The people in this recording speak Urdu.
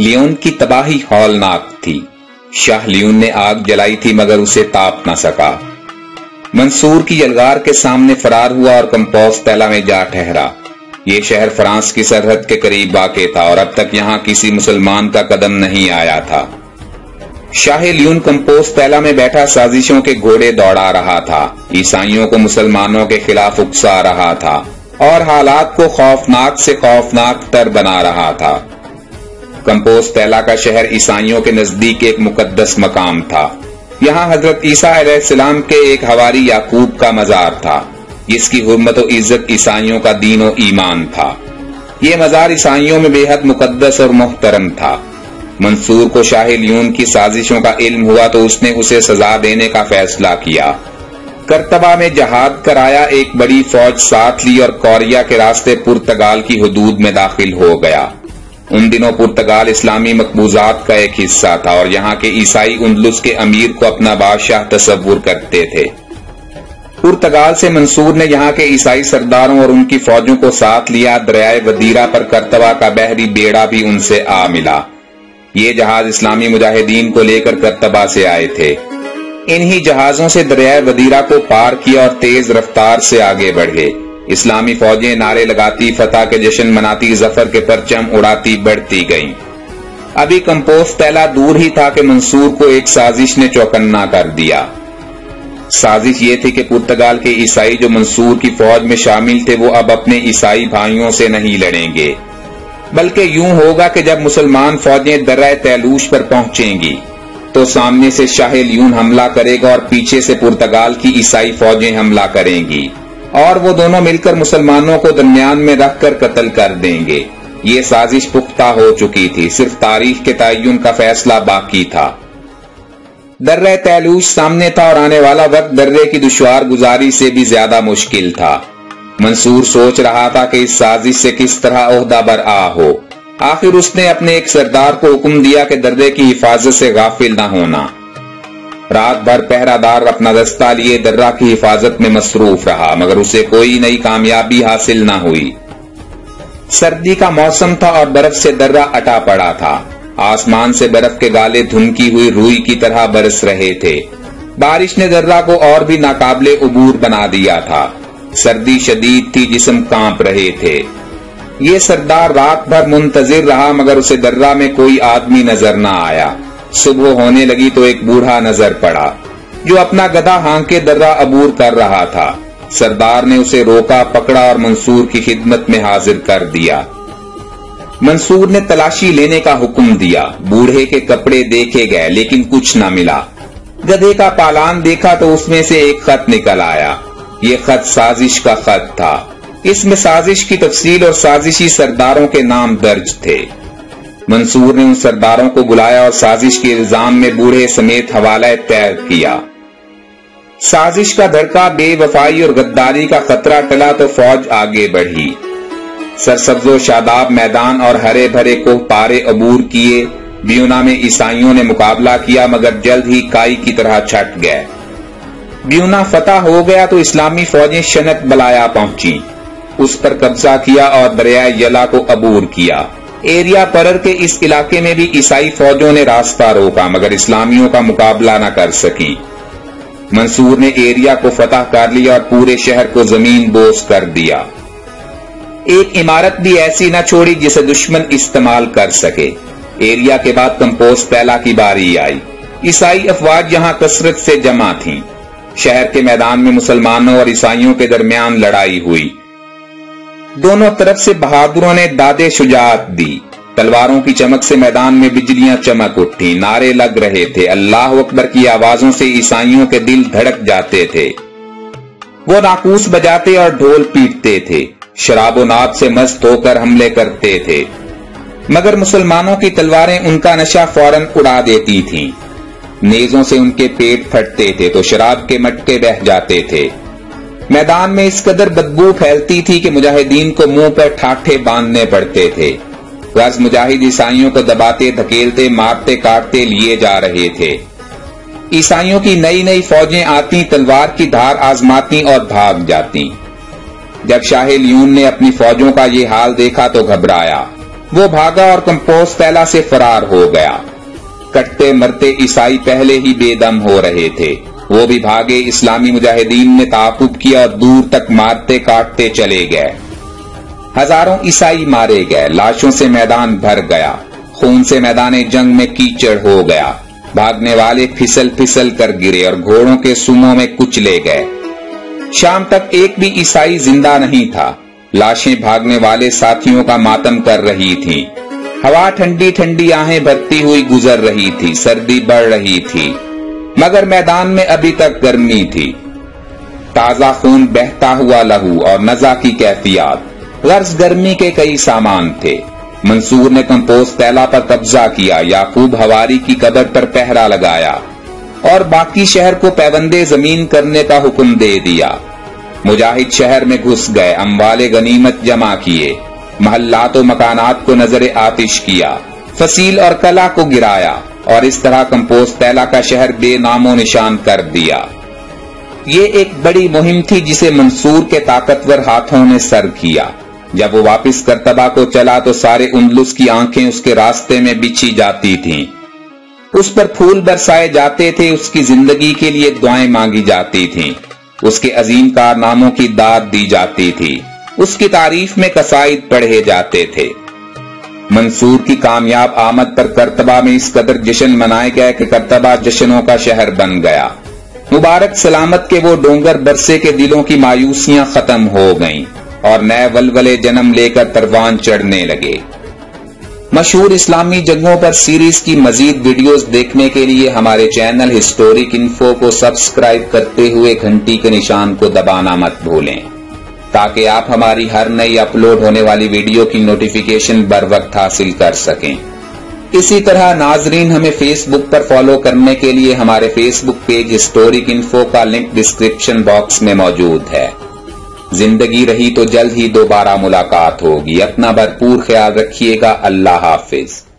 لیون کی تباہی ہولناک تھی۔ شاہ لیون نے آگ جلائی تھی مگر اسے تاپ نہ سکا۔ منصور کی یلغار کے سامنے فرار ہوا اور کمپوستیلا میں جا ٹھہرا۔ یہ شہر فرانس کی سرحد کے قریب واقع تھا اور اب تک یہاں کسی مسلمان کا قدم نہیں آیا تھا۔ شاہ لیون کمپوستیلا میں بیٹھا سازشوں کے گھوڑے دوڑا رہا تھا، عیسائیوں کو مسلمانوں کے خلاف اکسا رہا تھا اور حالات کو خوفناک سے خوفناک تر بنا رہا تھا۔ کمپوستیلا کا شہر عیسائیوں کے نزدیک ایک مقدس مقام تھا۔ یہاں حضرت عیسیٰ علیہ السلام کے ایک حواری یعقوب کا مزار تھا، جس کی حرمت و عزت عیسائیوں کا دین و ایمان تھا۔ یہ مزار عیسائیوں میں بے حد مقدس اور محترم تھا۔ منصور کو شاہ لیون کی سازشوں کا علم ہوا تو اس نے اسے سزا دینے کا فیصلہ کیا۔ کرتبہ میں جہاد کرایا، ایک بڑی فوج ساتھ لی اور کوریا کے راستے پرتگال کی حدود میں داخل ہو گیا۔ ان دنوں پرتگال اسلامی مقبوضات کا ایک حصہ تھا اور یہاں کے عیسائی اندلس کے امیر کو اپنا بادشاہ تصور کرتے تھے۔ پرتگال سے منصور نے یہاں کے عیسائی سرداروں اور ان کی فوجوں کو ساتھ لیا۔ دریائے ودیرہ پر کرتبہ کا بحری بیڑا بھی ان سے آ ملا۔ یہ جہاز اسلامی مجاہدین کو لے کر کرتبہ سے آئے تھے۔ انہی جہازوں سے دریائے ودیرہ کو پار کیا اور تیز رفتار سے آگے بڑھے۔ اسلامی فوجیں نعرے لگاتی، فتح کے جشن مناتی، ظفر کے پرچم اڑاتی بڑھتی گئیں۔ ابھی کمپوستیلا دور ہی تھا کہ منصور کو ایک سازش نے چوکنا کر دیا۔ سازش یہ تھی کہ پرتگال کے عیسائی جو منصور کی فوج میں شامل تھے وہ اب اپنے عیسائی بھائیوں سے نہیں لڑیں گے، بلکہ یوں ہوگا کہ جب مسلمان فوجیں درہ تیلوش پر پہنچیں گی تو سامنے سے شاہ لیون حملہ کرے گا اور پیچھے سے پرتگال کی عیسائی فوجیں حملہ کریں گی اور وہ دونوں مل کر مسلمانوں کو درمیان میں رکھ کر قتل کر دیں گے۔ یہ سازش پختہ ہو چکی تھی، صرف تاریخ کے تعین کا فیصلہ باقی تھا۔ درہ تیلوش سامنے تھا اور آنے والا وقت درے کی دشوار گزاری سے بھی زیادہ مشکل تھا۔ منصور سوچ رہا تھا کہ اس سازش سے کس طرح عہدہ برآ ہو۔ آخر اس نے اپنے ایک سردار کو حکم دیا کہ درے کی حفاظت سے غافل نہ ہونا۔ رات بھر پہرہ دار اپنا دستہ لیے درہ کی حفاظت میں مصروف رہا مگر اسے کوئی نئی کامیابی حاصل نہ ہوئی۔ سردی کا موسم تھا اور برف سے درہ اٹا پڑا تھا۔ آسمان سے برف کے گالے دھنکی ہوئی روئی کی طرح برس رہے تھے۔ بارش نے درہ کو اور بھی ناقابل عبور بنا دیا تھا۔ سردی شدید تھی، جسم کانپ رہے تھے۔ یہ سردار رات بھر منتظر رہا مگر اسے درہ میں کوئی آدمی نظر نہ آیا۔ صبح ہونے لگی تو ایک بوڑھا نظر پڑا جو اپنا گدھا ہانکے درہ عبور کر رہا تھا۔ سردار نے اسے روکا، پکڑا اور منصور کی خدمت میں حاضر کر دیا۔ منصور نے تلاشی لینے کا حکم دیا۔ بوڑھے کے کپڑے دیکھے گئے لیکن کچھ نہ ملا۔ گدھے کا پالان دیکھا تو اس میں سے ایک خط نکل آیا۔ یہ خط سازش کا خط تھا۔ اس میں سازش کی تفصیل اور سازشی سرداروں کے نام درج تھے۔ منصور نے ان سرداروں کو بلایا اور سازش کے الزام میں بوڑھے سمیت حوالہ طے کیا۔ سازش کا دھڑکا، بے وفائی اور غداری کا خطرہ ٹلا تو فوج آگے بڑھی۔ سرسبز و شاداب میدان اور ہرے بھرے کوہ پارے عبور کیے۔ بیونا میں عیسائیوں نے مقابلہ کیا مگر جلد ہی کائی کی طرح چھٹ گئے۔ بیونا فتح ہو گیا تو اسلامی فوجیں شنت بلایا پہنچی، اس پر قبضہ کیا اور دریائے یلا کو عبور کیا۔ ایریا پرر کے اس علاقے میں بھی عیسائی فوجوں نے راستہ روکا مگر اسلامیوں کا مقابلہ نہ کر سکی۔ منصور نے ایریا کو فتح کر لیا اور پورے شہر کو زمین بوس کر دیا۔ ایک عمارت بھی ایسی نہ چھوڑی جسے دشمن استعمال کر سکے۔ ایریا کے بعد کمپوستیلا کی باری آئی۔ عیسائی افواج یہاں کثرت سے جمع تھیں۔ شہر کے میدان میں مسلمانوں اور عیسائیوں کے درمیان لڑائی ہوئی۔ دونوں طرف سے بہادروں نے دادے شجاعت دی۔ تلواروں کی چمک سے میدان میں بجلیاں چمک اٹھی، نعرے لگ رہے تھے۔ اللہ اکبر کی آوازوں سے عیسائیوں کے دل دھڑک جاتے تھے۔ وہ ناقوس بجاتے اور ڈھول پیٹتے تھے، شراب و ناب سے مست ہو کر حملے کرتے تھے مگر مسلمانوں کی تلواریں ان کا نشہ فوراً اڑا دیتی تھیں۔ نیزوں سے ان کے پیٹ پھٹتے تھے تو شراب کے مٹکے بہہ جاتے تھے۔ میدان میں اس قدر بدبو پھیلتی تھی کہ مجاہدین کو منہ پر ٹھاٹھے باندھنے پڑتے تھے۔ غز مجاہد عیسائیوں کو دباتے دھکیلتے مارتے کاٹتے لیے جا رہے تھے۔ عیسائیوں کی نئی نئی فوجیں آتی، تلوار کی دھار آزماتی اور بھاگ جاتی۔ جب شاہ لیون نے اپنی فوجوں کا یہ حال دیکھا تو گھبرایا۔ وہ بھاگا اور کمپوستیلا سے فرار ہو گیا۔ کٹتے مرتے عیسائی پہلے ہی بے دم ہو رہے تھے، وہ بھی بھاگے۔ اسلامی مجاہدین نے تعاقب کیا اور دور تک مارتے کاٹتے چلے گئے۔ ہزاروں عیسائی مارے گئے، لاشوں سے میدان بھر گیا، خون سے میدان جنگ میں کیچڑ ہو گیا۔ بھاگنے والے پھسل پھسل کر گرے اور گھوڑوں کے سموں میں کچلے گئے۔ شام تک ایک بھی عیسائی زندہ نہیں تھا۔ لاشیں بھاگنے والے ساتھیوں کا ماتم کر رہی تھیں۔ ہوا ٹھنڈی ٹھنڈی آہیں بھرتی ہوئی گزر رہی تھی، سردی بڑھ رہی تھی، مگر میدان میں ابھی تک گرمی تھی۔ تازہ خون، بہتا ہوا لہو اور نزا کی کیفیات، غرض گرمی کے کئی سامان تھے۔ منصور نے کمپوستیلا پر قبضہ کیا، یعقوب حواری کی قبر پر پہرا لگایا اور باقی شہر کو پیوندے زمین کرنے کا حکم دے دیا۔ مجاہد شہر میں گھس گئے، اموال غنیمت جمع کیے، محلات و مکانات کو نظر آتش کیا، فصیل اور کلا کو گرایا اور اس طرح کمپوستیلا کا شہر بے نام و نشان کر دیا۔ یہ ایک بڑی مہم تھی جسے منصور کے طاقتور ہاتھوں نے سر کیا۔ جب وہ واپس کرتبہ کو چلا تو سارے اندلس کی آنکھیں اس کے راستے میں بچھی جاتی تھیں، اس پر پھول برسائے جاتے تھے، اس کی زندگی کے لیے دعائیں مانگی جاتی تھیں، اس کے عظیم کارناموں کی داد دی جاتی تھی، اس کی تعریف میں قصائد پڑھے جاتے تھے۔ منصور کی کامیاب آمد پر کرتبہ میں اس قدر جشن منائے گئے کہ کرتبہ جشنوں کا شہر بن گیا۔ مبارک سلامت کے وہ ڈونگر برسے کے دلوں کی مایوسیاں ختم ہو گئیں اور نئے ولولے جنم لے کر پروان چڑھنے لگے۔ مشہور اسلامی جنگوں پر سیریز کی مزید ویڈیوز دیکھنے کے لیے ہمارے چینل ہسٹورک انفو کو سبسکرائب کرتے ہوئے گھنٹی کے نشان کو دبانا مت بھولیں تاکہ آپ ہماری ہر نئی اپلوڈ ہونے والی ویڈیو کی نوٹیفیکیشن بر وقت حاصل کر سکیں۔ اسی طرح ناظرین ہمیں فیس بک پر فالو کرنے کے لیے ہمارے فیس بک پیج ہسٹورک انفو کا لنک ڈسکرپشن باکس میں موجود ہے۔ زندگی رہی تو جلد ہی دوبارہ ملاقات ہوگی۔ اپنا بھرپور خیال رکھیے گا۔ اللہ حافظ۔